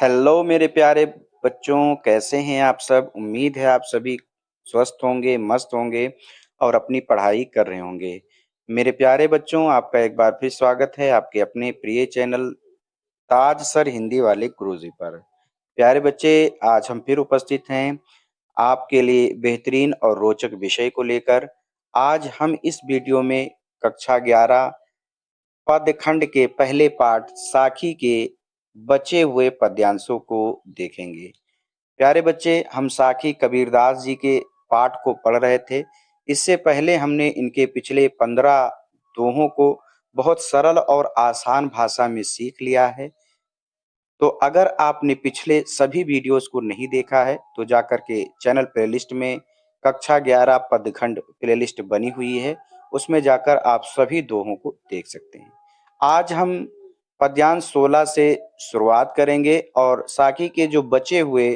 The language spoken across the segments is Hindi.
हेलो मेरे प्यारे बच्चों, कैसे हैं आप सब? उम्मीद है आप सभी स्वस्थ होंगे, मस्त होंगे और अपनी पढ़ाई कर रहे होंगे। मेरे प्यारे बच्चों, आपका एक बार फिर स्वागत है आपके अपने प्रिय चैनल ताज सर हिंदी वाले गुरुजी पर। प्यारे बच्चे, आज हम फिर उपस्थित हैं आपके लिए बेहतरीन और रोचक विषय को लेकर। आज हम इस वीडियो में कक्षा 11 पदखंड के पहले पाठ साखी के बचे हुए पद्यांशों को देखेंगे। प्यारे बच्चे, हम साखी कबीरदास जी के पाठ को पढ़ रहे थे। इससे पहले हमने इनके पिछले 15 दोहों को बहुत सरल और आसान भाषा में सीख लिया है। तो अगर आपने पिछले सभी वीडियोस को नहीं देखा है तो जाकर के चैनल प्लेलिस्ट में कक्षा 11 पदखंड प्लेलिस्ट बनी हुई है, उसमें जाकर आप सभी दोहों को देख सकते हैं। आज हम पद्यांश 16 से शुरुआत करेंगे और साखी के जो बचे हुए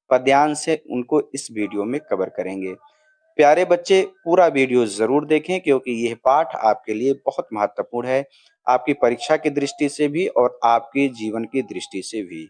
पद्यांश है उनको इस वीडियो में कवर करेंगे। प्यारे बच्चे, पूरा वीडियो जरूर देखें क्योंकि यह पाठ आपके लिए बहुत महत्वपूर्ण है, आपकी परीक्षा की दृष्टि से भी और आपके जीवन की दृष्टि से भी।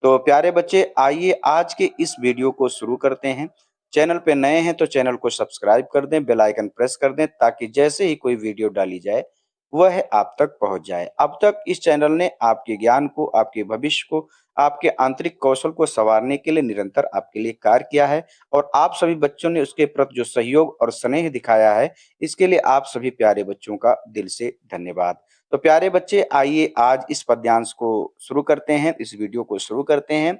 तो प्यारे बच्चे, आइए आज के इस वीडियो को शुरू करते हैं। चैनल पे नए हैं तो चैनल को सब्सक्राइब कर दें, बेल आइकन प्रेस कर दें ताकि जैसे ही कोई वीडियो डाली जाए वह आप तक पहुंच जाए। अब तक इस चैनल ने आपके ज्ञान को, आपके भविष्य को, आपके आंतरिक कौशल को संवारने के लिए निरंतर आपके लिए कार्य किया है और आप सभी बच्चों ने उसके प्रति जो सहयोग और स्नेह दिखाया है, इसके लिए आप सभी प्यारे बच्चों का दिल से धन्यवाद। तो प्यारे बच्चे, आइए आज इस पद्यांश को शुरू करते हैं, इस वीडियो को शुरू करते हैं।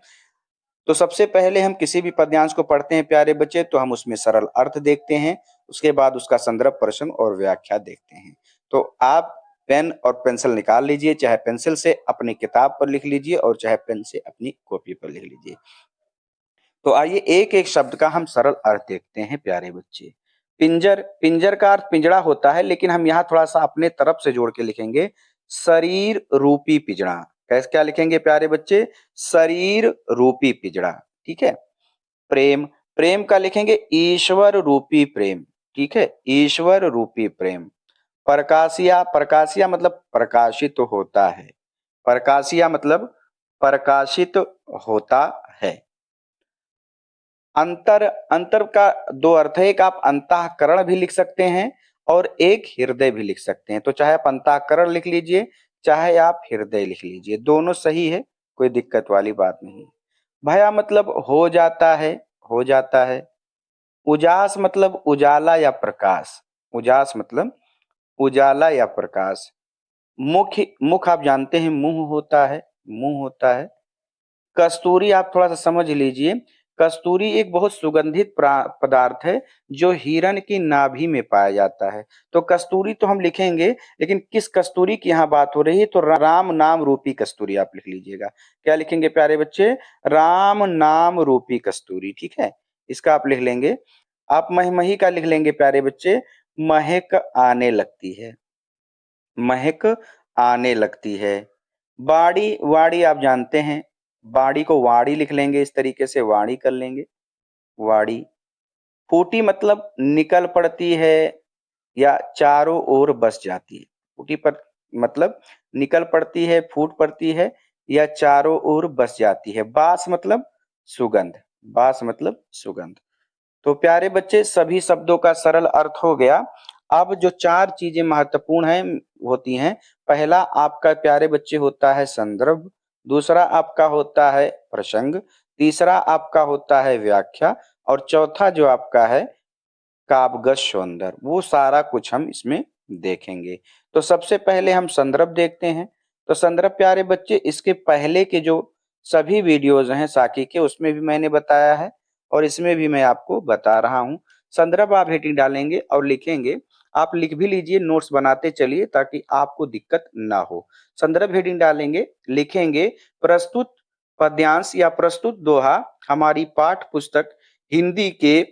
तो सबसे पहले हम किसी भी पद्यांश को पढ़ते हैं प्यारे बच्चे तो हम उसमें सरल अर्थ देखते हैं, उसके बाद उसका संदर्भ, प्रश्न और व्याख्या देखते हैं। तो आप पेन और पेंसिल निकाल लीजिए, चाहे पेंसिल से अपनी किताब पर लिख लीजिए और चाहे पेन से अपनी कॉपी पर लिख लीजिए। तो आइए एक एक शब्द का हम सरल अर्थ देखते हैं प्यारे बच्चे। पिंजर, पिंजर का अर्थ पिंजड़ा होता है, लेकिन हम यहाँ थोड़ा सा अपने तरफ से जोड़ के लिखेंगे, शरीर रूपी पिंजड़ा। कैसे क्या लिखेंगे प्यारे बच्चे? शरीर रूपी पिंजड़ा। ठीक है। प्रेम, प्रेम का लिखेंगे ईश्वर रूपी प्रेम। ठीक है, ईश्वर रूपी प्रेम। प्रकाशिया, प्रकाशिया मतलब प्रकाशित होता है। प्रकाशिया मतलब प्रकाशित होता है। अंतर, अंतर का दो अर्थ है, एक आप अंतःकरण भी लिख सकते हैं और एक हृदय भी लिख सकते हैं। तो चाहे आप अंतःकरण लिख लीजिए, चाहे आप हृदय लिख लीजिए, दोनों सही है, कोई दिक्कत वाली बात नहीं। भया मतलब हो जाता है, हो जाता है। उजास मतलब उजाला या प्रकाश, उजास मतलब उजाला या प्रकाश। मुख, मुख आप जानते हैं मुंह होता है, मुंह होता है। कस्तूरी आप थोड़ा सा समझ लीजिए, कस्तूरी एक बहुत सुगंधित पदार्थ है जो हिरण की नाभि में पाया जाता है। तो कस्तूरी तो हम लिखेंगे, लेकिन किस कस्तूरी की यहाँ बात हो रही है तो राम नाम रूपी कस्तूरी आप लिख लीजिएगा। क्या लिखेंगे प्यारे बच्चे? राम नाम रूपी कस्तूरी। ठीक है, इसका आप लिख लेंगे। आप महमही का लिख लेंगे प्यारे बच्चे, महक आने लगती है, महक आने लगती है। बाड़ी, वाड़ी आप जानते हैं, बाड़ी को वाड़ी लिख लेंगे, इस तरीके से वाड़ी कर लेंगे, वाड़ी। फूटी मतलब निकल पड़ती है या चारों ओर बस जाती है। फूटी पर मतलब निकल पड़ती है, फूट पड़ती है या चारों ओर बस जाती है। बास मतलब सुगंध, बास मतलब सुगंध। तो प्यारे बच्चे, सभी शब्दों का सरल अर्थ हो गया। अब जो चार चीजें महत्वपूर्ण हैं होती हैं, पहला आपका प्यारे बच्चे होता है संदर्भ, दूसरा आपका होता है प्रसंग, तीसरा आपका होता है व्याख्या और चौथा जो आपका है काव्यगत सौंदर्य। वो सारा कुछ हम इसमें देखेंगे। तो सबसे पहले हम संदर्भ देखते हैं। तो संदर्भ प्यारे बच्चे, इसके पहले के जो सभी वीडियोज हैं साकी के, उसमें भी मैंने बताया है और इसमें भी मैं आपको बता रहा हूं। संदर्भ आप हेडिंग डालेंगे और लिखेंगे, आप लिख भी लीजिए, नोट्स बनाते चलिए ताकि आपको दिक्कत ना हो। संदर्भ हेडिंग डालेंगे, लिखेंगे प्रस्तुत पद्यांश या प्रस्तुत दोहा हमारी पाठ पुस्तक हिंदी के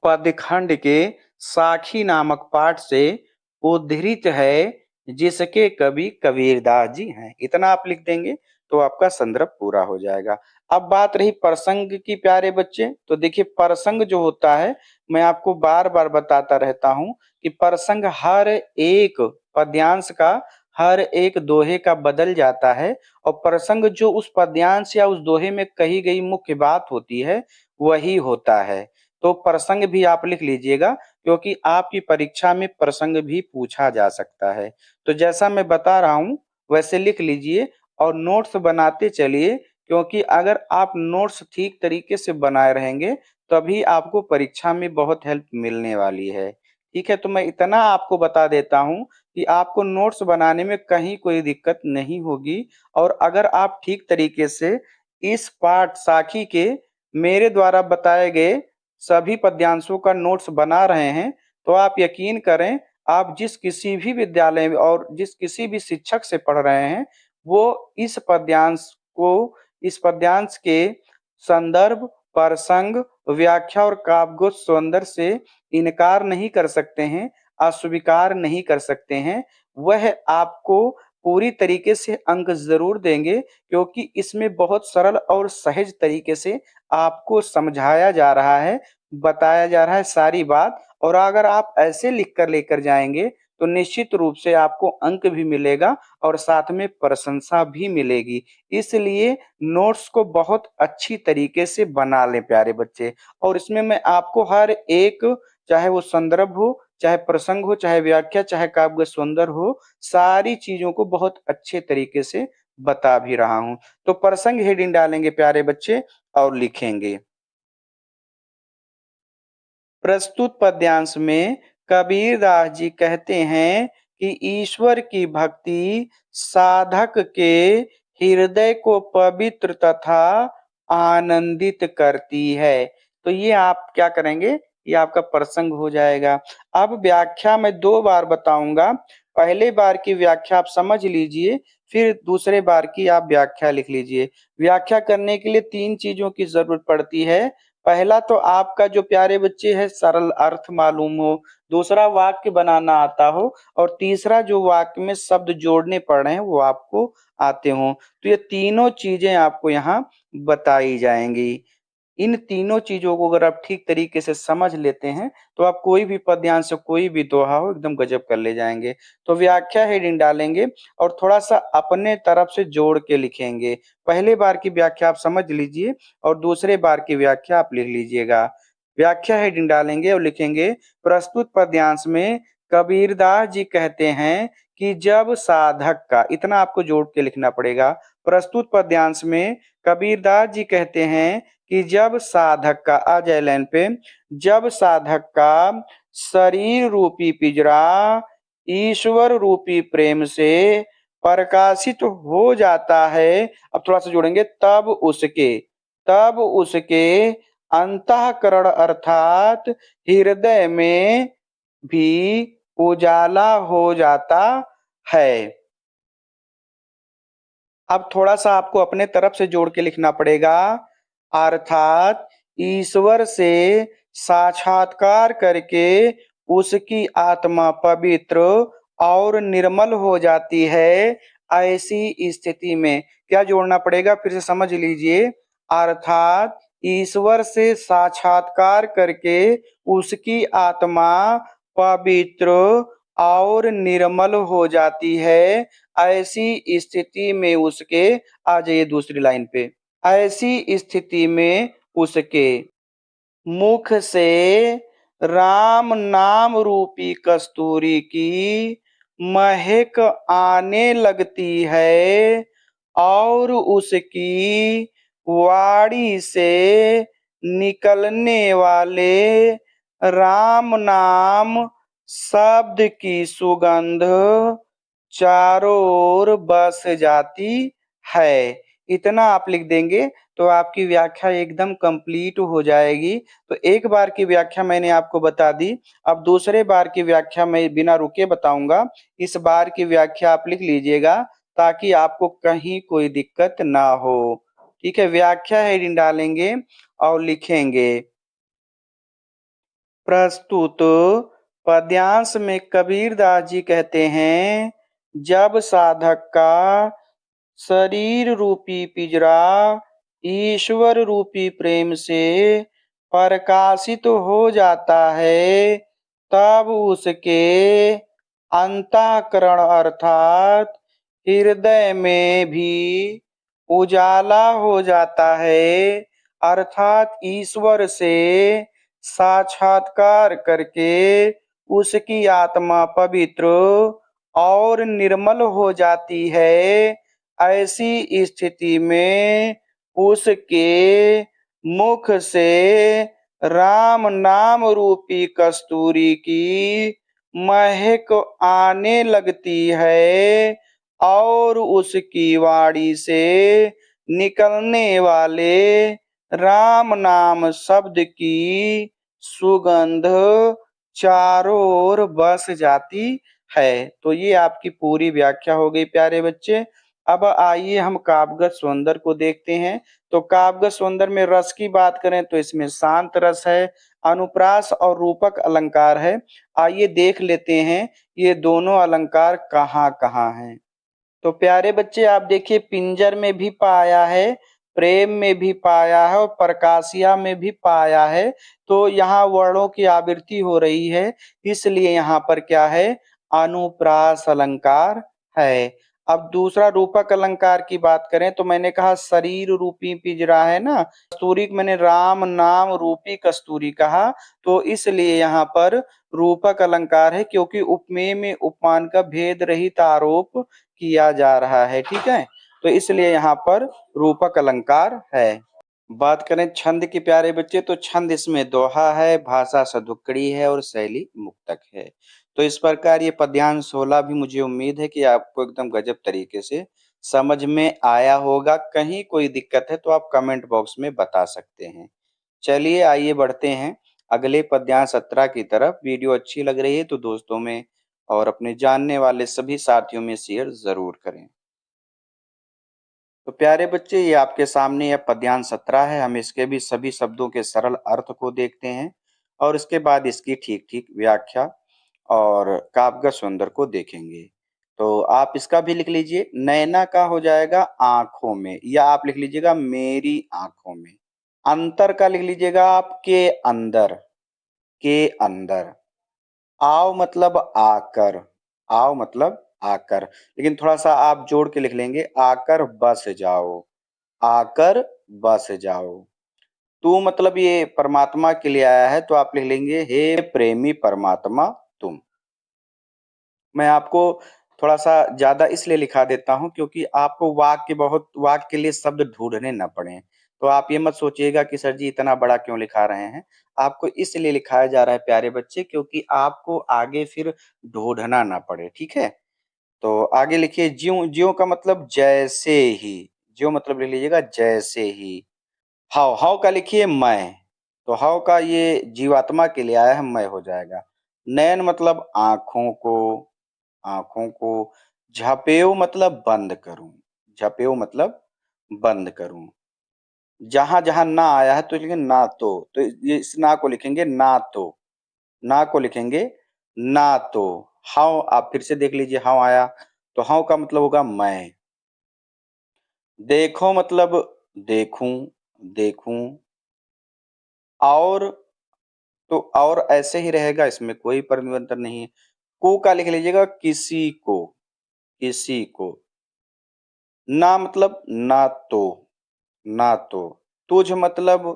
पदखंड के साखी नामक पाठ से उद्धृत है, जिसके कवि कबीरदास जी हैं। इतना आप लिख देंगे तो आपका संदर्भ पूरा हो जाएगा। अब बात रही प्रसंग की प्यारे बच्चे, तो देखिए प्रसंग जो होता है, मैं आपको बार बार बताता रहता हूं कि प्रसंग हर एक पद्यांश का हर एक दोहे का बदल जाता है और प्रसंग जो उस पद्यांश या उस दोहे में कही गई मुख्य बात होती है, वही होता है। तो प्रसंग भी आप लिख लीजिएगा क्योंकि आपकी परीक्षा में प्रसंग भी पूछा जा सकता है। तो जैसा मैं बता रहा हूँ, वैसे लिख लीजिए और नोट्स बनाते चलिए क्योंकि अगर आप नोट्स ठीक तरीके से बनाए रहेंगे, तभी आपको परीक्षा में बहुत हेल्प मिलने वाली है। ठीक है, तो मैं इतना आपको बता देता हूँ कि आपको नोट्स बनाने में कहीं कोई दिक्कत नहीं होगी और अगर आप ठीक तरीके से इस पाठ साखी के मेरे द्वारा बताए गए सभी पद्यांशों का नोट्स बना रहे हैं, तो आप यकीन करें, आप जिस किसी भी विद्यालय में और जिस किसी भी शिक्षक से पढ़ रहे हैं, वो इस पद्यांश के संदर्भ, प्रसंग, व्याख्या और काव्यगत सौंदर्य से इनकार नहीं कर सकते हैं, अस्वीकार नहीं कर सकते हैं। वह आपको पूरी तरीके से अंक ज़रूर देंगे क्योंकि इसमें बहुत सरल और सहज तरीके से आपको समझाया जा रहा है, बताया जा रहा है सारी बात और अगर आप ऐसे लिख कर लेकर जाएँगे, तो निश्चित रूप से आपको अंक भी मिलेगा और साथ में प्रशंसा भी मिलेगी। इसलिए नोट्स को बहुत अच्छी तरीके से बना लें प्यारे बच्चे और इसमें मैं आपको हर एक चाहे वो संदर्भ हो, चाहे प्रसंग हो, चाहे व्याख्या, चाहे काव्य सौंदर्य हो, सारी चीज़ों को बहुत अच्छे तरीके से बता भी रहा हूँ। तो प्रसंग हेडिंग डालेंगे प्यारे बच्चे और लिखेंगे। प्रस्तुत पद्यांश में कबीरदास जी कहते हैं कि ईश्वर की भक्ति साधक के हृदय को पवित्र तथा आनंदित करती है। तो ये आप क्या करेंगे, ये आपका प्रसंग हो जाएगा। अब व्याख्या मैं 2 बार बताऊंगा। पहले बार की व्याख्या आप समझ लीजिए, फिर दूसरे बार की आप व्याख्या लिख लीजिए। व्याख्या करने के लिए 3 चीज़ों की ज़रूरत पड़ती है। पहला तो आपका जो प्यारे बच्चे है सरल अर्थ मालूम हो, दूसरा वाक्य बनाना आता हो और तीसरा जो वाक्य में शब्द जोड़ने पड़ रहे हैं वो आपको आते हों। तो ये तीनों चीज़ें आपको यहाँ बताई जाएँगी। इन तीनों चीज़ों को अगर आप ठीक तरीके से समझ लेते हैं, तो आप कोई भी पद्यांश से कोई भी दोहा हो एकदम गज़ब कर ले जाएँगे। तो व्याख्या हेडिंग डालेंगे और थोड़ा-सा अपने तरफ से जोड़ के लिखेंगे। पहले बार की व्याख्या आप समझ लीजिए और दूसरे बार की व्याख्या आप लिख लीजिएगा। व्याख्या हेडिंग डालेंगे और लिखेंगे प्रस्तुत पद्यांश में कबीरदास जी कहते हैं कि जब साधक का इतना आपको जोड़ के लिखना पड़ेगा। प्रस्तुत पद्यांश में कबीरदास जी कहते हैं कि जब साधक का आ जाए लाइन पे, जब साधक का शरीर रूपी पिंजरा ईश्वर रूपी प्रेम से प्रकाशित हो जाता है, अब थोड़ा सा जोड़ेंगे, तब उसके अंतःकरण अर्थात हृदय में भी उजाला हो जाता है। अब थोड़ा-सा आपको अपने तरफ से जोड़ के लिखना पड़ेगा, अर्थात ईश्वर से साक्षात्कार करके उसकी आत्मा पवित्र और निर्मल हो जाती है। ऐसी स्थिति में क्या जोड़ना पड़ेगा फिर से समझ लीजिए, अर्थात ईश्वर से साक्षात्कार करके उसकी आत्मा पवित्र और निर्मल हो जाती है। ऐसी स्थिति में उसके आ जाइए दूसरी लाइन पे, ऐसी स्थिति में उसके मुख से राम नाम रूपी कस्तूरी की महक आने लगती है और उसकी वाणी से निकलने वाले राम नाम शब्द की सुगंध चारों ओर बस जाती है। इतना आप लिख देंगे तो आपकी व्याख्या एकदम कंप्लीट हो जाएगी। तो एक बार की व्याख्या मैंने आपको बता दी, अब दूसरे बार की व्याख्या मैं बिना रुके बताऊंगा। इस बार की व्याख्या आप लिख लीजिएगा ताकि आपको कहीं कोई दिक्कत ना हो। ठीक है, व्याख्या हेडिंग डालेंगे और लिखेंगे प्रस्तुत पद्यांश में कबीरदास जी कहते हैं, जब साधक का शरीर रूपी पिंजरा ईश्वर रूपी प्रेम से प्रकाशित हो जाता है, तब उसके अंतःकरण अर्थात हृदय में भी उजाला हो जाता है, अर्थात ईश्वर से साक्षात्कार करके उसकी आत्मा पवित्र और निर्मल हो जाती है। ऐसी स्थिति में उसके मुख से राम नाम रूपी कस्तूरी की महक आने लगती है और उसकी वाणी से निकलने वाले राम नाम शब्द की सुगंध चारों ओर बस जाती है। तो ये आपकी पूरी व्याख्या हो गई प्यारे बच्चे। अब आइए हम काव्यगत सौंदर्य को देखते हैं। तो काव्यगत सौंदर्य में रस की बात करें तो इसमें शांत रस है, अनुप्रास और रूपक अलंकार है। आइए देख लेते हैं ये दोनों अलंकार कहाँ कहाँ हैं। तो प्यारे बच्चे आप देखिए, पिंजर में भी पाया है, प्रेम में भी पाया है और प्रकाशिया में भी पाया है। तो यहाँ वर्णों की आवृत्ति हो रही है, इसलिए यहाँ पर क्या है, अनुप्रास अलंकार है। अब दूसरा रूपक अलंकार की बात करें तो मैंने कहा शरीर रूपी पिंजरा है ना, कस्तूरी को मैंने राम नाम रूपी कस्तूरी कहा, तो इसलिए यहाँ पर रूपक अलंकार है, क्योंकि उपमेय में उपमान का भेद रहित आरोप किया जा रहा है। ठीक है, तो इसलिए यहाँ पर रूपक अलंकार है। बात करें छंद की प्यारे बच्चे, तो छंद इसमें दोहा है, भाषा सदुक्कड़ी है और शैली मुक्तक है। तो इस प्रकार ये पद्यांश 16 भी मुझे उम्मीद है कि आपको एकदम गजब तरीके से समझ में आया होगा। कहीं कोई दिक्कत है तो आप कमेंट बॉक्स में बता सकते हैं। चलिए आइए बढ़ते हैं अगले पद्यांश 17 की तरफ। वीडियो अच्छी लग रही है तो दोस्तों में और अपने जानने वाले सभी साथियों में शेयर जरूर करें। तो प्यारे बच्चे, ये आपके सामने यह पद्यांश 17 है। हम इसके भी सभी शब्दों के सरल अर्थ को देखते हैं और इसके बाद इसकी ठीक ठीक व्याख्या और काव्यगत सौंदर्य को देखेंगे। तो आप इसका भी लिख लीजिए, नैना का हो जाएगा आंखों में, या आप लिख लीजिएगा मेरी आंखों में। अंतर का लिख लीजिएगा आप के अंदर, के अंदर। आओ मतलब आकर, आओ मतलब आकर, लेकिन थोड़ा सा आप जोड़ के लिख लेंगे, आकर बस जाओ, आकर बस जाओ। तू मतलब ये परमात्मा के लिए आया है, तो आप लिख लेंगे हे प्रेमी परमात्मा तुम। मैं आपको थोड़ा सा ज्यादा इसलिए लिखा देता हूं क्योंकि आपको वाक्य के लिए शब्द ढूंढने ना पड़े। तो आप ये मत सोचिएगा कि सर जी इतना बड़ा क्यों लिखा रहे हैं। आपको इसलिए लिखाया जा रहा है प्यारे बच्चे, क्योंकि आपको आगे फिर ढूंढना ना पड़े। ठीक है, तो आगे लिखिए, ज्यों, ज्यों का मतलब जैसे ही, ज्यों मतलब ले लीजिएगा जैसे ही। हाव, हाव का लिखिए मैं, तो हाव का ये जीवात्मा के लिए आया है, मैं हो जाएगा। नयन मतलब आंखों को, आंखों को। झपेऊ मतलब बंद करूं, झपेऊ मतलब बंद करूं। जहां जहां ना आया है तो लिखेंगे ना तो ये इस ना को लिखेंगे ना तो, ना को लिखेंगे ना तो। हाउ आप फिर से देख लीजिए, हाउ आया तो हाउ का मतलब होगा मैं। देखो मतलब देखूं, देखूं। और तो और ऐसे ही रहेगा, इसमें कोई परिवर्तन नहीं है। को का लिख लीजिएगा किसी को, किसी को। ना मतलब ना तो, ना तो। तुझ मतलब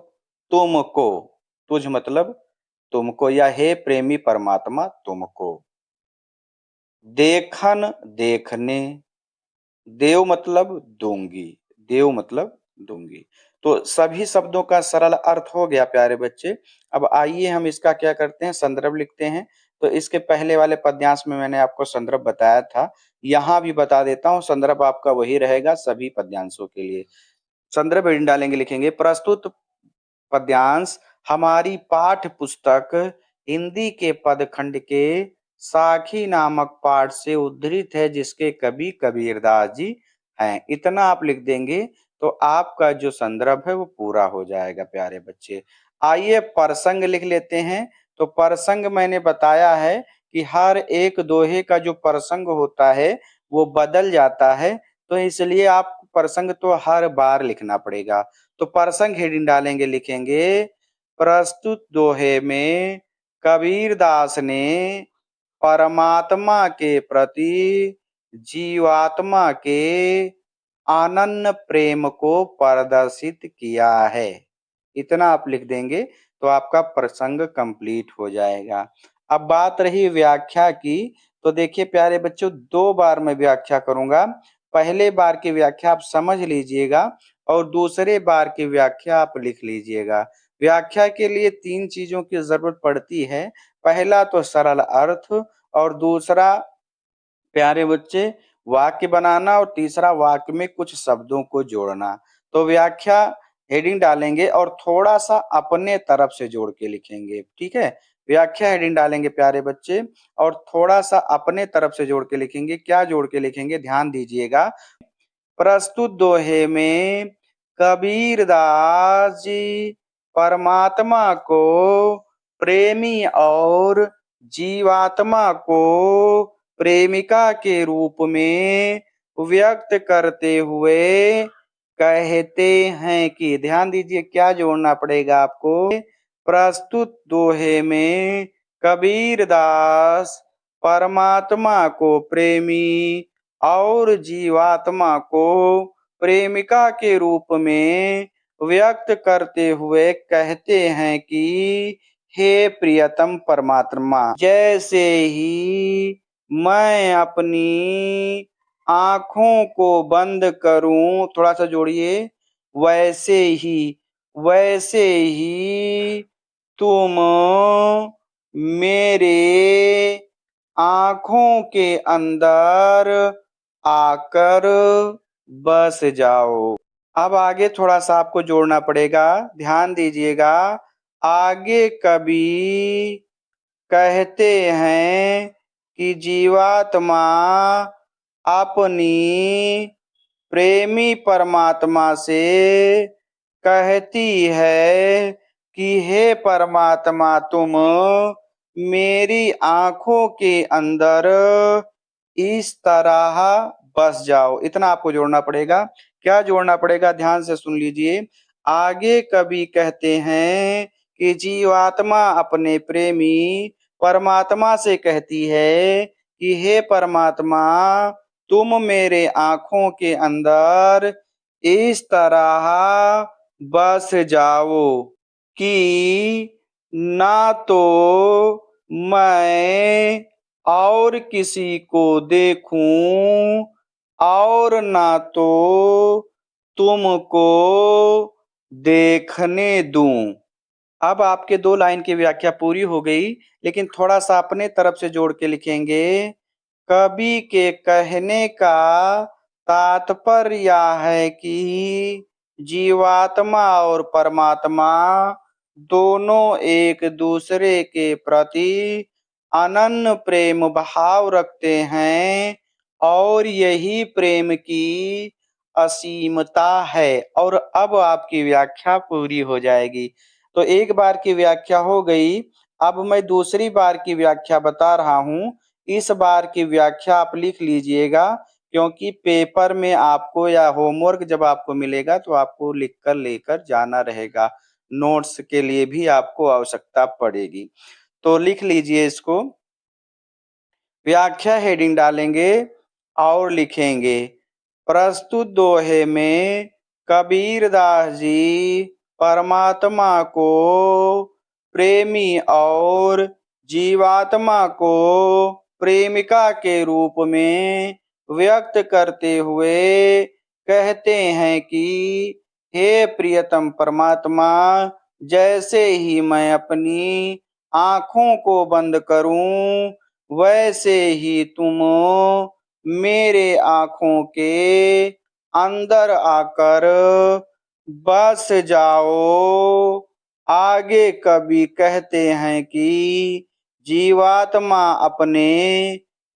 तुमको, तुझ मतलब तुमको, या हे प्रेमी परमात्मा तुमको। देखन देखने, देव मतलब दूंगी, देव मतलब दूंगी। तो सभी शब्दों का सरल अर्थ हो गया प्यारे बच्चे। अब आइए हम इसका क्या करते हैं, संदर्भ लिखते हैं। तो इसके पहले वाले पद्यांश में मैंने आपको संदर्भ बताया था, यहाँ भी बता देता हूँ। संदर्भ आपका वही रहेगा सभी पद्यांशों के लिए। संदर्भ हेडिंग डालेंगे, लिखेंगे प्रस्तुत पद्यांश हमारी पाठ्य पुस्तक हिंदी के पदखंड के साखी नामक पाठ से उद्धृत है, जिसके कवि कबीरदास जी हैं। इतना आप लिख देंगे तो आपका जो संदर्भ है वो पूरा हो जाएगा प्यारे बच्चे। आइए प्रसंग लिख लेते हैं। तो प्रसंग मैंने बताया है कि हर एक दोहे का जो प्रसंग होता है वो बदल जाता है, तो इसलिए आप प्रसंग तो हर बार लिखना पड़ेगा। तो प्रसंग हेडिंग डालेंगे, लिखेंगे प्रस्तुत दोहे में कबीरदास ने परमात्मा के प्रति जीवात्मा के अनन्य प्रेम को प्रदर्शित किया है। इतना आप लिख देंगे तो आपका प्रसंग कंप्लीट हो जाएगा। अब बात रही व्याख्या की, तो देखिए प्यारे बच्चों, 2 बार मैं व्याख्या करूँगा। पहले बार की व्याख्या आप समझ लीजिएगा और दूसरे बार की व्याख्या आप लिख लीजिएगा। व्याख्या के लिए 3 चीज़ों की ज़रूरत पड़ती है। पहला तो सरल अर्थ, और दूसरा प्यारे बच्चे वाक्य बनाना, और तीसरा वाक्य में कुछ शब्दों को जोड़ना। तो व्याख्या हेडिंग डालेंगे और थोड़ा सा अपने तरफ से जोड़ के लिखेंगे, ठीक है। व्याख्या हेडिंग डालेंगे प्यारे बच्चे और थोड़ा सा अपने तरफ से जोड़ के लिखेंगे। क्या जोड़ के लिखेंगे, ध्यान दीजिएगा। प्रस्तुत दोहे में कबीरदास जी परमात्मा को प्रेमी और जीवात्मा को प्रेमिका के रूप में व्यक्त करते हुए कहते हैं कि, ध्यान दीजिए क्या जोड़ना पड़ेगा आपको। प्रस्तुत दोहे में कबीरदास परमात्मा को प्रेमी और जीवात्मा को प्रेमिका के रूप में व्यक्त करते हुए कहते हैं कि, हे प्रियतम परमात्मा, जैसे ही मैं अपनी आंखों को बंद करूं, थोड़ा सा जोड़िए, वैसे ही वैसे ही तुम मेरे आंखों के अंदर आकर बस जाओ। अब आगे थोड़ा सा आपको जोड़ना पड़ेगा, ध्यान दीजिएगा। आगे कवि कहते हैं कि जीवात्मा अपनी प्रेमी परमात्मा से कहती है कि, हे परमात्मा, तुम मेरी आंखों के अंदर इस तरह बस जाओ। इतना आपको जोड़ना पड़ेगा। क्या जोड़ना पड़ेगा, ध्यान से सुन लीजिए। आगे कवि कहते हैं कि जीवात्मा अपने प्रेमी परमात्मा से कहती है कि, हे परमात्मा, तुम मेरे आंखों के अंदर इस तरह बस जाओ कि ना तो मैं और किसी को देखूं और ना तो तुमको देखने दूं। अब आपके 2 लाइन की व्याख्या पूरी हो गई, लेकिन थोड़ा सा अपने तरफ से जोड़ के लिखेंगे। कवि के कहने का तात्पर्य यह है कि जीवात्मा और परमात्मा दोनों एक दूसरे के प्रति अनन्य प्रेम भाव रखते हैं और यही प्रेम की असीमता है। और अब आपकी व्याख्या पूरी हो जाएगी। तो एक बार की व्याख्या हो गई, अब मैं दूसरी बार की व्याख्या बता रहा हूँ। इस बार की व्याख्या आप लिख लीजिएगा, क्योंकि पेपर में आपको या होमवर्क जब आपको मिलेगा तो आपको लिख कर लेकर जाना रहेगा। नोट्स के लिए भी आपको आवश्यकता पड़ेगी, तो लिख लीजिए इसको। व्याख्या हेडिंग डालेंगे और लिखेंगे, प्रस्तुत दोहे में कबीरदास जी परमात्मा को प्रेमी और जीवात्मा को प्रेमिका के रूप में व्यक्त करते हुए कहते हैं कि, हे प्रियतम परमात्मा, जैसे ही मैं अपनी आंखों को बंद करूं, वैसे ही तुम मेरे आंखों के अंदर आकर बस जाओ। आगे कवि कहते हैं कि जीवात्मा अपने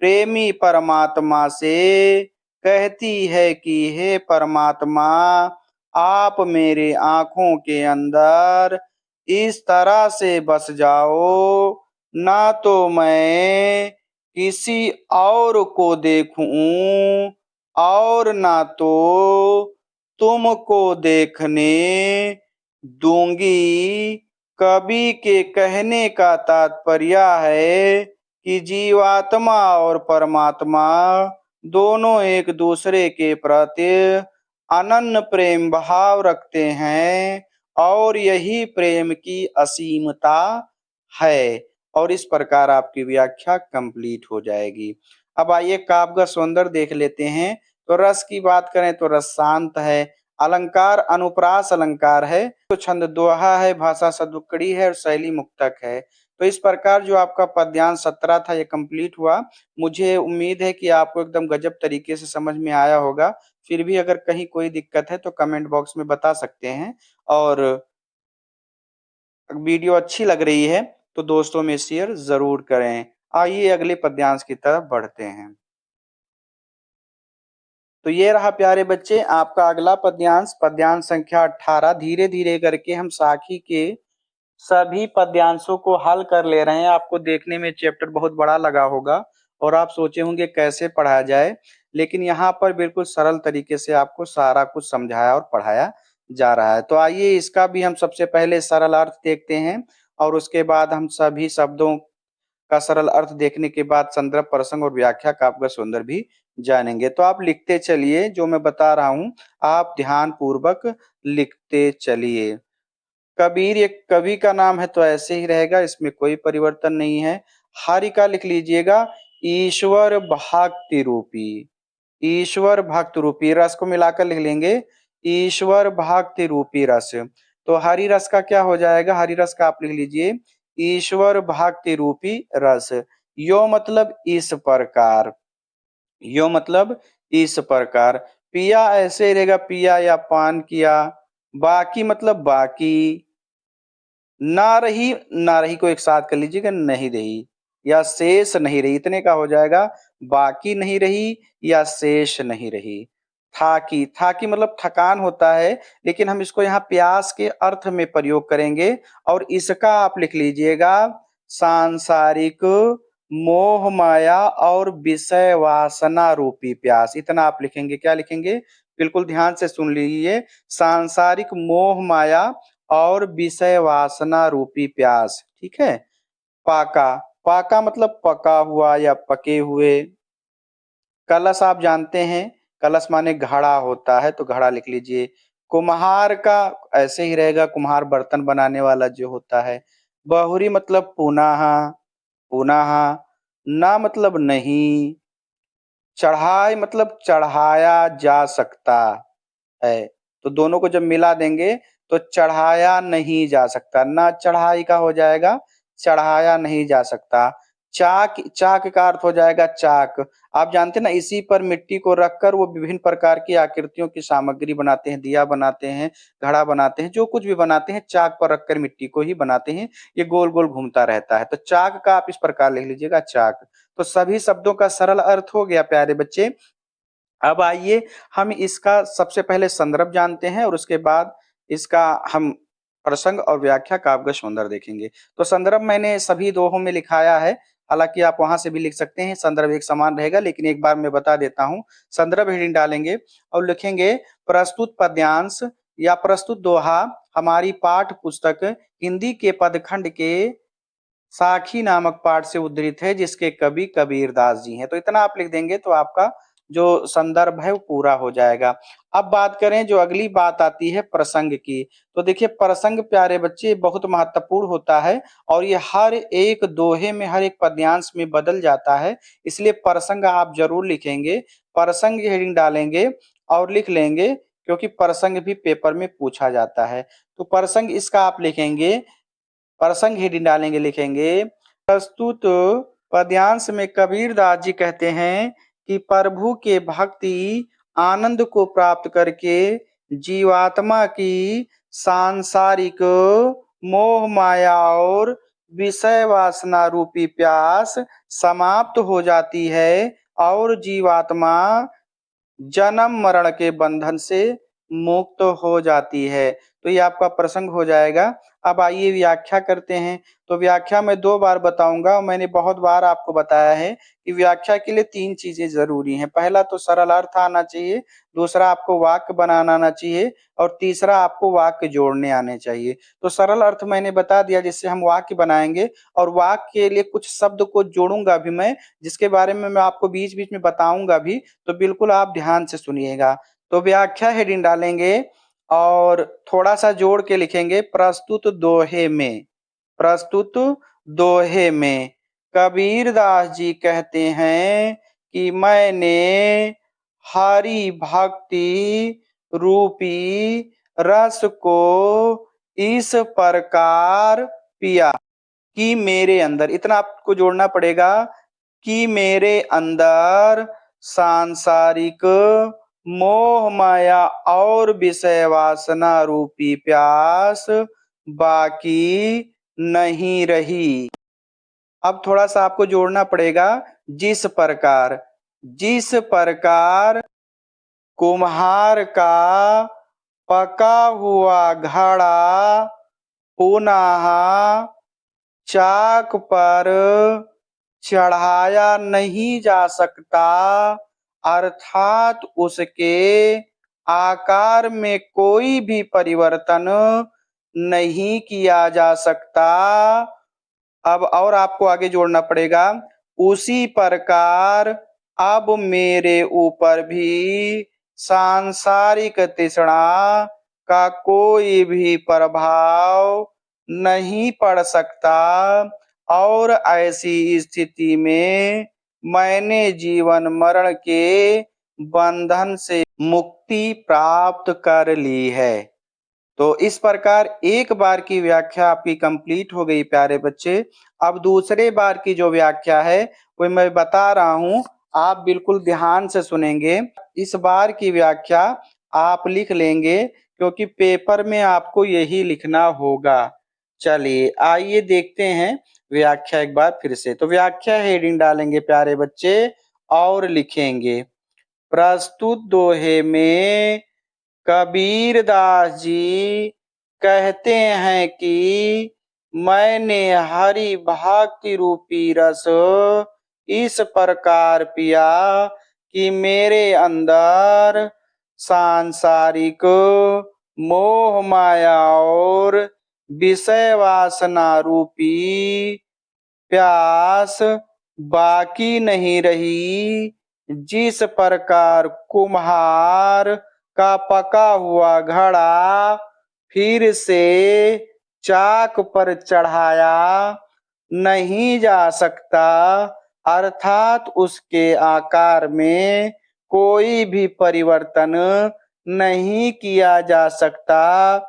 प्रेमी परमात्मा से कहती है कि, हे परमात्मा, आप मेरे आंखों के अंदर इस तरह से बस जाओ, ना तो मैं किसी और को देखूं और ना तो तुमको देखने दूंगी। कवि के कहने का तात्पर्य है कि जीवात्मा और परमात्मा दोनों एक दूसरे के प्रति अनन्य प्रेम भाव रखते हैं और यही प्रेम की असीमता है। और इस प्रकार आपकी व्याख्या कंप्लीट हो जाएगी। अब आइए काव्य का सौंदर्य देख लेते हैं। तो रस की बात करें तो रस शांत है। अलंकार अनुप्रास अलंकार है। तो छंद दोहा है, भाषा सदुक्कड़ी है और शैली मुक्तक है। तो इस प्रकार जो आपका पद्यांश 17 था ये कंप्लीट हुआ। मुझे उम्मीद है कि आपको एकदम गजब तरीके से समझ में आया होगा। फिर भी अगर कहीं कोई दिक्कत है तो कमेंट बॉक्स में बता सकते हैं। और वीडियो अच्छी लग रही है तो दोस्तों में शेयर जरूर करें। आइए अगले पद्यांश की तरफ बढ़ते हैं। तो ये रहा प्यारे बच्चे आपका अगला पद्यांश, पद्यांश संख्या 18। धीरे धीरे करके हम साखी के सभी पद्यांशों को हल कर ले रहे हैं। आपको देखने में चैप्टर बहुत बड़ा लगा होगा और आप सोचे होंगे कैसे पढ़ाया जाए, लेकिन यहाँ पर बिल्कुल सरल तरीके से आपको सारा कुछ समझाया और पढ़ाया जा रहा है। तो आइए इसका भी हम सबसे पहले सरल अर्थ देखते हैं और उसके बाद हम सभी शब्दों का सरल अर्थ देखने के बाद संदर्भ, प्रसंग और व्याख्या का आपका सुंदर भी जानेंगे। तो आप लिखते चलिए, जो मैं बता रहा हूं आप ध्यान पूर्वक लिखते चलिए। कबीर एक कवि का नाम है तो ऐसे ही रहेगा, इसमें कोई परिवर्तन नहीं है। हरि का लिख लीजिएगा ईश्वर भक्ति रूपी। ईश्वर भक्त रूपी रस को मिलाकर लिख लेंगे ईश्वर भक्ति रूपी रस। तो हरि रस का क्या हो जाएगा, हरि रस का आप लिख लीजिए ईश्वर भक्ति रूपी रस। यो मतलब इस प्रकार, यो मतलब इस प्रकार। पिया ऐसे रहेगा पिया या पान किया। बाकी मतलब बाकी। ना रही, ना रही को एक साथ कर लीजिएगा नहीं रही, या शेष नहीं रही, इतने का हो जाएगा बाकी नहीं रही या शेष नहीं रही। था की मतलब थकान होता है, लेकिन हम इसको यहाँ प्यास के अर्थ में प्रयोग करेंगे और इसका आप लिख लीजिएगा सांसारिक मोह माया और विषय वासना रूपी प्यास। इतना आप लिखेंगे, क्या लिखेंगे बिल्कुल ध्यान से सुन लीजिए, सांसारिक मोह माया और विषय वासना रूपी प्यास। ठीक है। पाका, पाका मतलब पका हुआ या पके हुए। कलश आप जानते हैं, कलश माने घड़ा होता है तो घड़ा लिख लीजिए। कुम्हार का ऐसे ही रहेगा, कुम्हार बर्तन बनाने वाला जो होता है। बहुरी मतलब पुनः, पुनः। ना मतलब नहीं। चढ़ाई मतलब चढ़ाया जा सकता है। तो दोनों को जब मिला देंगे तो चढ़ाया नहीं जा सकता, ना चढ़ाई का हो जाएगा चढ़ाया नहीं जा सकता। चाक, चाक का अर्थ हो जाएगा चाक। आप जानते हैं ना, इसी पर मिट्टी को रखकर वो विभिन्न प्रकार की आकृतियों की सामग्री बनाते हैं, दिया बनाते हैं, घड़ा बनाते हैं, जो कुछ भी बनाते हैं चाक पर रखकर मिट्टी को ही बनाते हैं। ये गोल गोल घूमता रहता है। तो चाक का आप इस प्रकार लिख लीजिएगा चाक। तो सभी शब्दों का सरल अर्थ हो गया प्यारे बच्चे। अब आइए हम इसका सबसे पहले संदर्भ जानते हैं और उसके बाद इसका हम प्रसंग और व्याख्या काव्य सौंदर्य देखेंगे। तो संदर्भ मैंने सभी दोहों में लिखाया है, हालांकि आप वहां से भी लिख सकते हैं, संदर्भ एक समान रहेगा, लेकिन एक बार मैं बता देता हूं। संदर्भ हेडिंग डालेंगे और लिखेंगे प्रस्तुत पद्यांश या प्रस्तुत दोहा हमारी पाठ पुस्तक हिंदी के पदखंड के साखी नामक पाठ से उद्धृत है, जिसके कवि कबीरदास जी हैं। तो इतना आप लिख देंगे तो आपका जो संदर्भ है वो पूरा हो जाएगा। अब बात करें, जो अगली बात आती है प्रसंग की। तो देखिए प्रसंग प्यारे बच्चे बहुत महत्वपूर्ण होता है और ये हर एक दोहे में, हर एक पद्यांश में बदल जाता है, इसलिए प्रसंग आप जरूर लिखेंगे। प्रसंग हेडिंग डालेंगे और लिख लेंगे, क्योंकि प्रसंग भी पेपर में पूछा जाता है। तो प्रसंग इसका आप लिखेंगे, प्रसंग हेडिंग डालेंगे, लिखेंगे प्रस्तुत पद्यांश में कबीरदास जी कहते हैं कि प्रभु के भक्ति आनंद को प्राप्त करके जीवात्मा की सांसारिक मोह माया और विषय वासना रूपी प्यास समाप्त हो जाती है और जीवात्मा जन्म मरण के बंधन से मुक्त हो जाती है। तो ये आपका प्रसंग हो जाएगा। अब आइए व्याख्या करते हैं। तो व्याख्या मैं 2 बार बताऊँगा और मैंने बहुत बार आपको बताया है कि व्याख्या के लिए 3 चीज़ें ज़रूरी हैं। पहला तो सरल अर्थ आना चाहिए, दूसरा आपको वाक्य बनाना आना चाहिए और तीसरा आपको वाक्य जोड़ने आने चाहिए। तो सरल अर्थ मैंने बता दिया जिससे हम वाक्य बनाएँगे और वाक्य के लिए कुछ शब्द को जोड़ूँगा भी मैं, जिसके बारे में मैं आपको बीच-बीच में बताऊँगा भी, तो बिल्कुल आप ध्यान से सुनिएगा। तो व्याख्या हेडिंग डालेंगे और थोड़ा-सा जोड़ के लिखेंगे प्रस्तुत दोहे में। प्रस्तुत दोहे में कबीरदास जी कहते हैं कि मैंने हरि भक्ति रूपी रस को इस प्रकार पिया कि मेरे अंदर, इतना आपको जोड़ना पड़ेगा कि मेरे अंदर सांसारिक मोह माया और विषय वासना रूपी प्यास बाकी नहीं रही। अब थोड़ा-सा आपको जोड़ना पड़ेगा जिस प्रकार, जिस प्रकार कुम्हार का पका हुआ घड़ा पुनः चाक पर चढ़ाया नहीं जा सकता, अर्थात उसके आकार में कोई भी परिवर्तन नहीं किया जा सकता। अब और आपको आगे जोड़ना पड़ेगा, उसी प्रकार अब मेरे ऊपर भी सांसारिक तृष्णा का कोई भी प्रभाव नहीं पड़ सकता और ऐसी स्थिति में मैंने जीवन मरण के बंधन से मुक्ति प्राप्त कर ली है। तो इस प्रकार एक बार की व्याख्या आपकी कंप्लीट हो गई प्यारे बच्चे। अब दूसरे बार की जो व्याख्या है वो मैं बता रहा हूं, आप बिल्कुल ध्यान से सुनेंगे। इस बार की व्याख्या आप लिख लेंगे क्योंकि पेपर में आपको यही लिखना होगा। चलिए आइए देखते हैं व्याख्या एक बार फिर से। तो व्याख्या हेडिंग डालेंगे प्यारे बच्चे और लिखेंगे प्रस्तुत दोहे में कबीरदास जी कहते हैं कि मैंने हरि भक्ति रूपी रस इस प्रकार पिया कि मेरे अंदर सांसारिक मोह माया और विषय वासना रूपी प्यास बाकी नहीं रही। जिस प्रकार कुम्हार का पका हुआ घड़ा फिर से चाक पर चढ़ाया नहीं जा सकता, अर्थात उसके आकार में कोई भी परिवर्तन नहीं किया जा सकता,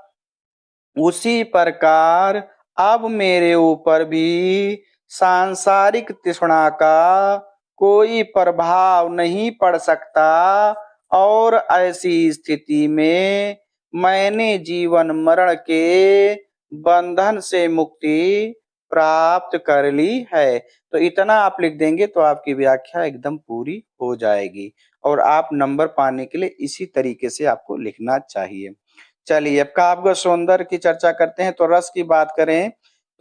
उसी प्रकार अब मेरे ऊपर भी सांसारिक तृष्णा का कोई प्रभाव नहीं पड़ सकता और ऐसी स्थिति में मैंने जीवन मरण के बंधन से मुक्ति प्राप्त कर ली है। तो इतना आप लिख देंगे तो आपकी व्याख्या एकदम पूरी हो जाएगी और आप नंबर पाने के लिए इसी तरीके से आपको लिखना चाहिए। चलिए अब काव्य सौंदर्य की चर्चा करते हैं। तो रस की बात करें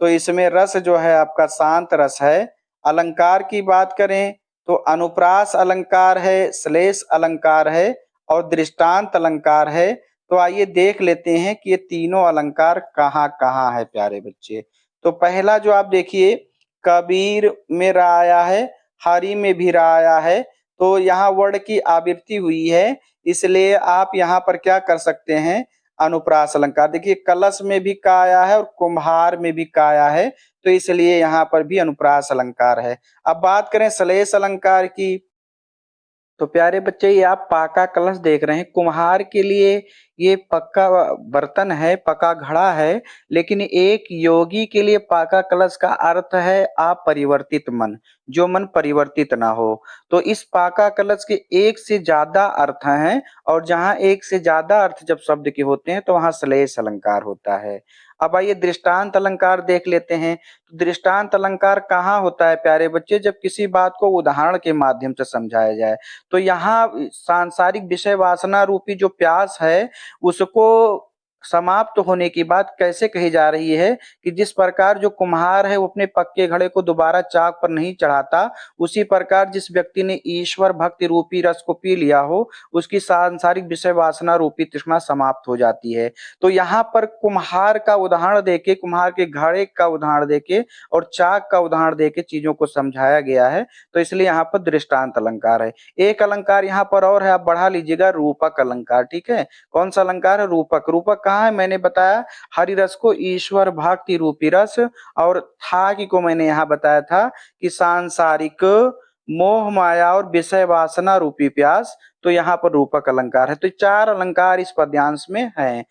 तो इसमें रस जो है आपका शांत रस है। अलंकार की बात करें तो अनुप्रास अलंकार है, श्लेष अलंकार है और दृष्टांत अलंकार है। तो आइए देख लेते हैं कि ये तीनों अलंकार कहाँ कहाँ है प्यारे बच्चे। तो पहला जो आप देखिए कबीर में रा आया है, हरि में भी रा आया है, तो यहाँ वर्ण की आवृत्ति हुई है, इसलिए आप यहाँ पर क्या कर सकते हैं अनुप्रास अलंकार। देखिए कलश में भी का आया है और कुम्हार में भी का आया है, तो इसलिए यहाँ पर भी अनुप्रास अलंकार है। अब बात करें श्लेष अलंकार की तो प्यारे बच्चे ये आप पाका कलश देख रहे हैं। कुम्हार के लिए ये पक्का बर्तन है, पका घड़ा है, लेकिन एक योगी के लिए पाका कलश का अर्थ है अपरिवर्तित मन, जो मन परिवर्तित ना हो। तो इस पाका कलश के एक से ज्यादा अर्थ हैं और जहां एक से ज्यादा अर्थ जब शब्द के होते हैं तो वहां श्लेष अलंकार होता है। अब आइए दृष्टांत अलंकार देख लेते हैं। तो दृष्टांत अलंकार कहाँ होता है प्यारे बच्चे, जब किसी बात को उदाहरण के माध्यम से समझाया जाए। तो यहाँ सांसारिक विषय वासना रूपी जो प्यास है उसको समाप्त होने की बात कैसे कही जा रही है कि जिस प्रकार जो कुम्हार है वो अपने पक्के घड़े को दोबारा चाक पर नहीं चढ़ाता, उसी प्रकार जिस व्यक्ति ने ईश्वर भक्ति रूपी रस को पी लिया हो, उसकी सांसारिक विषय वासना रूपी तृष्णा समाप्त हो जाती है। तो यहाँ पर कुम्हार का उदाहरण देके, कुम्हार के घड़े का उदाहरण देके और चाक का उदाहरण देके चीजों को समझाया गया है। तो इसलिए यहाँ पर दृष्टांत अलंकार है। एक अलंकार यहाँ पर और है, आप बढ़ा लीजिएगा, रूपक अलंकार। ठीक है, कौन सा अलंकार है? रूपक। रूपक कहाँ है? मैंने बताया हरि रस को ईश्वर भक्ति रूपी रस, और था कि को मैंने यहाँ बताया था कि सांसारिक मोह माया और विषय वासना रूपी प्यास। तो यहाँ पर रूपक अलंकार है। तो चार अलंकार इस पद्यांश में हैं।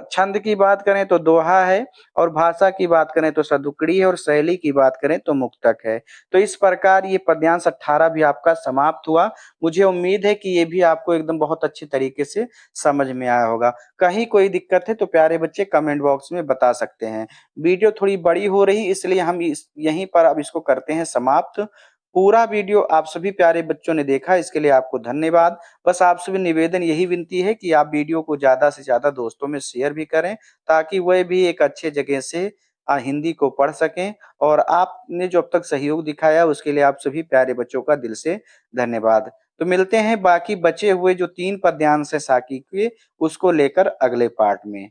छंद की बात करें तो दोहा है, और भाषा की बात करें तो सदुकड़ी है, और शैली की बात करें तो मुक्तक है। तो इस प्रकार ये पद्यांश 18 भी आपका समाप्त हुआ। मुझे उम्मीद है कि ये भी आपको एकदम बहुत अच्छी तरीके से समझ में आया होगा। कहीं कोई दिक्कत है तो प्यारे बच्चे कमेंट बॉक्स में बता सकते हैं। वीडियो थोड़ी बड़ी हो रही, इसलिए हम यहीं पर अब इसको करते हैं समाप्त। पूरा वीडियो आप सभी प्यारे बच्चों ने देखा, इसके लिए आपको धन्यवाद। बस आप सभी निवेदन यही विनती है कि आप वीडियो को ज़्यादा से ज़्यादा दोस्तों में शेयर भी करें, ताकि वह भी एक अच्छे जगह से हिंदी को पढ़ सकें। और आपने जो अब तक सहयोग दिखाया उसके लिए आप सभी प्यारे बच्चों का दिल से धन्यवाद। तो मिलते हैं बाकी बचे हुए जो 3 पद्यांश है साकी के, उसको लेकर अगले पार्ट में।